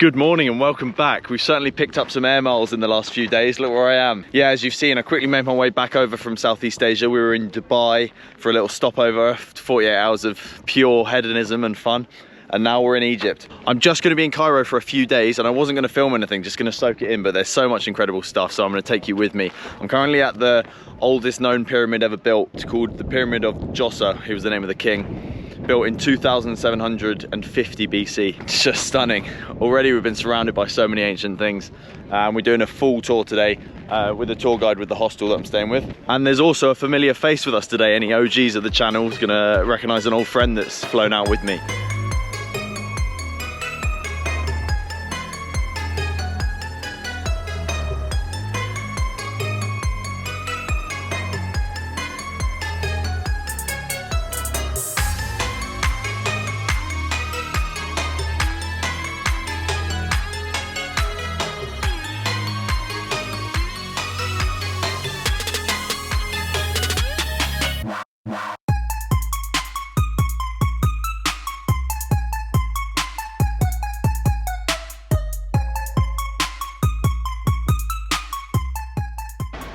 Good morning and welcome back. We've certainly picked up some air miles in the last few days. Look where I am. Yeah, as you've seen, I quickly made my way back over from Southeast Asia. We were in Dubai for a little stopover, 48 hours of pure hedonism and fun. And now we're in Egypt. I'm just going to be in Cairo for a few days and I wasn't going to film anything, just going to soak it in, but there's so much incredible stuff, so I'm going to take you with me. I'm currently at the oldest known pyramid ever built. It's called the Pyramid of Josa, who was the name of the king. Built in 2750 BC. It's just stunning. Already we've been surrounded by so many ancient things. We're doing a full tour today with a tour guide with the hostel that I'm staying with. And there's also a familiar face with us today. Any OGs of the channel is gonna recognize an old friend that's flown out with me.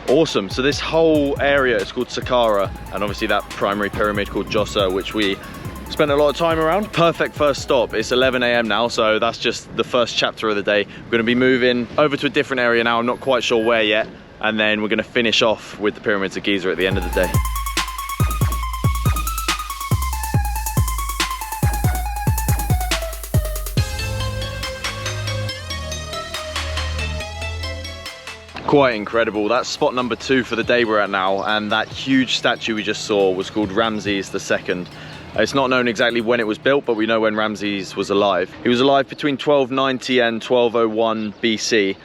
Awesome, so this whole area is called Sakara, and obviously that primary pyramid called Josa, which we spent a lot of time around. Perfect first stop. It's 11 AM now, so that's just the first chapter of the day. We're going to be moving over to a different area now, I'm not quite sure where yet, and then we're going to finish off with the pyramids of Giza at the end of the day. Quite incredible. That's spot number 2 for the day we're at now, and that huge statue we just saw was called Ramses II. It's not known exactly when it was built, but we know when Ramses was alive. He was alive between 1290 and 1201 BC.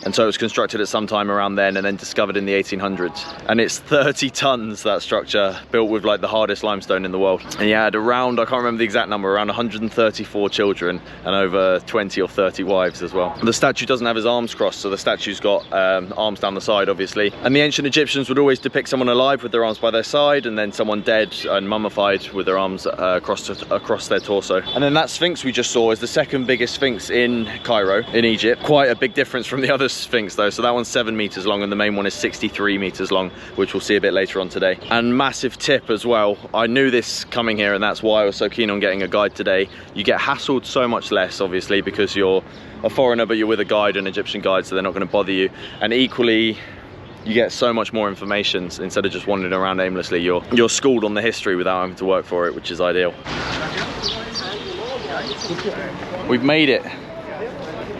And so it was constructed at some time around then and then discovered in the 1800s. And it's 30 tons, that structure, built with like the hardest limestone in the world. And he had around, I can't remember the exact number, around 134 children and over 20 or 30 wives as well. The statue doesn't have his arms crossed, so the statue's got arms down the side, obviously. And the ancient Egyptians would always depict someone alive with their arms by their side, and then someone dead and mummified with their arms across their torso. And then that Sphinx we just saw is the second biggest Sphinx in Cairo, in Egypt. Quite a big difference from the other Sphinx though, so that one's 7 meters long and the main one is 63 meters long, which we'll see a bit later on today. And massive tip as well, I knew this coming here and that's why I was so keen on getting a guide today. You get hassled so much less, obviously, because you're a foreigner but you're with a guide, an Egyptian guide, so they're not going to bother you. And equally, you get so much more information instead of just wandering around aimlessly. You're schooled on the history without having to work for it, which is ideal. We've made it.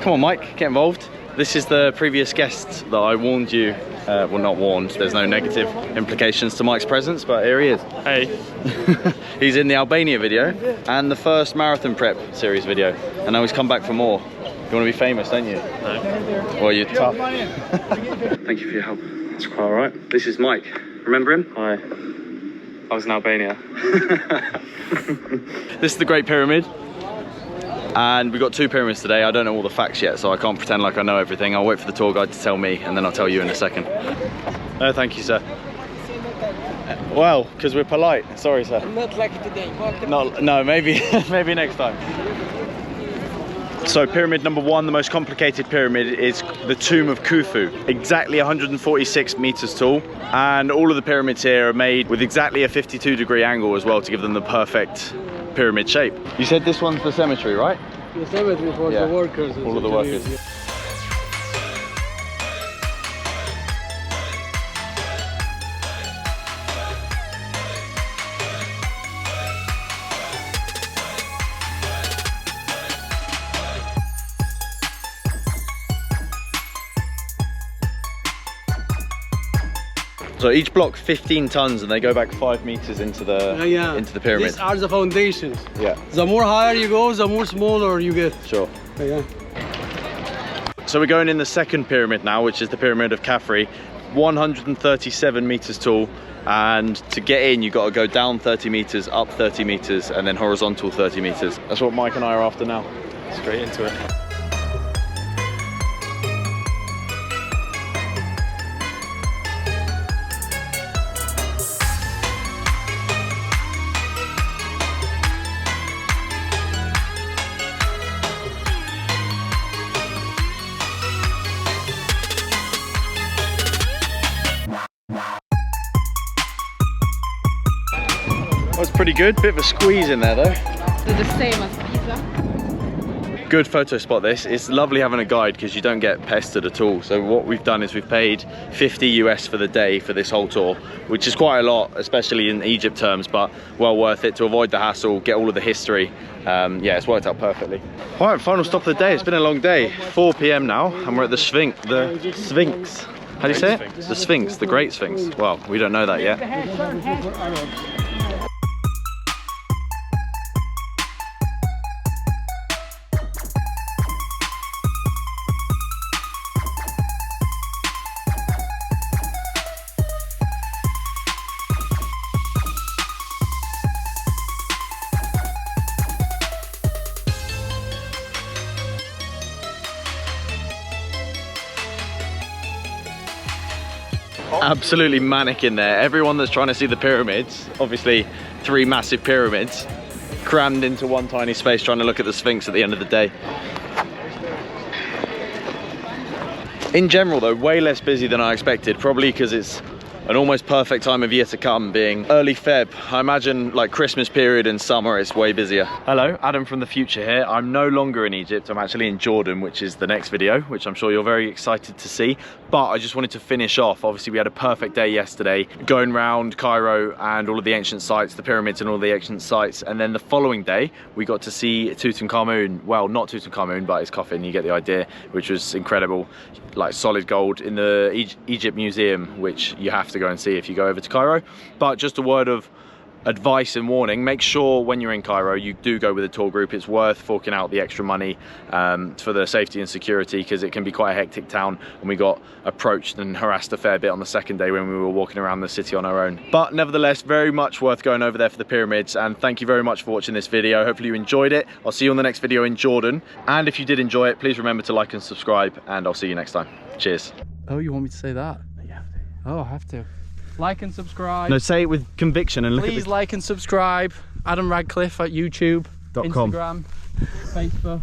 Come on, Mike, get involved. This is the previous guest that I warned you, well, not warned, there's no negative implications to Mike's presence, but here he is. Hey. He's in the Albania video and the first marathon prep series video, and now he's come back for more. You want to be famous, don't you? No. Well, you're tough. Thank you for your help. That's quite alright. This is Mike. Remember him? Hi. I was in Albania. This is the Great Pyramid. And we've got 2 pyramids today. I don't know all the facts yet, so I can't pretend like I know everything. I'll wait for the tour guide to tell me, and then I'll tell you in a second. No, thank you, sir. Well, because we're polite. Sorry, sir. Not like today. No, maybe, maybe next time. So pyramid number 1, the most complicated pyramid, is the tomb of Khufu. Exactly 146 meters tall. And all of the pyramids here are made with exactly a 52-degree angle as well to give them the perfect pyramid shape. You said this one's the cemetery, right? The cemetery for the workers. All of the workers. So each block 15 tons and they go back 5 meters into the pyramid. These are the foundations. Yeah. The more higher you go, the more smaller you get. Sure. Yeah. So we're going in the second pyramid now, which is the Pyramid of Khafre, 137 meters tall. And to get in, you've got to go down 30 meters, up 30 meters, and then horizontal 30 meters. That's what Mike and I are after now. Straight into it. pretty good. Bit of a squeeze in there though. They're the same as Giza. Good photo spot this. It's lovely having a guide because you don't get pestered at all. So what we've done is we've paid 50 US for the day for this whole tour, which is quite a lot, especially in Egypt terms, but well worth it to avoid the hassle, get all of the history. Yeah, it's worked out perfectly. All right, final stop of the day. It's been a long day. 4 p.m. now, and we're at the Sphinx. The Sphinx. How do you say it? The Sphinx, the Great Sphinx. Well, we don't know that yet. Absolutely manic in there. Everyone that's trying to see the pyramids, obviously 3 massive pyramids, crammed into one tiny space trying to look at the Sphinx at the end of the day. In general though, way less busy than I expected, probably because it's an almost perfect time of year to come, being early Feb. I imagine like Christmas period and summer it's way busier. Hello, Adam from the future here. I'm no longer in Egypt, I'm actually in Jordan, which is the next video, which I'm sure you're very excited to see. But I just wanted to finish off. Obviously we had a perfect day yesterday, going around Cairo and all of the ancient sites, the pyramids and all the ancient sites. And then the following day, we got to see Tutankhamun. Well, not Tutankhamun, but his coffin, you get the idea, which was incredible. Like solid gold in the Egypt Museum, which you have to go and see if you go over to Cairo. But just a word of advice and warning, make sure when you're in Cairo you do go with a tour group. It's worth forking out the extra money for the safety and security, because it can be quite a hectic town, and we got approached and harassed a fair bit on the second day when we were walking around the city on our own. But nevertheless, very much worth going over there for the pyramids, and thank you very much for watching this video. Hopefully you enjoyed it. I'll see you on the next video in Jordan, and if you did enjoy it, please remember to like and subscribe, and I'll see you next time. Cheers. Oh, you want me to say that? You have to. Oh, I have to. Like and subscribe. No, say it with conviction and look Please like and subscribe. Adam Radcliffe at YouTube, .com. Instagram, Facebook.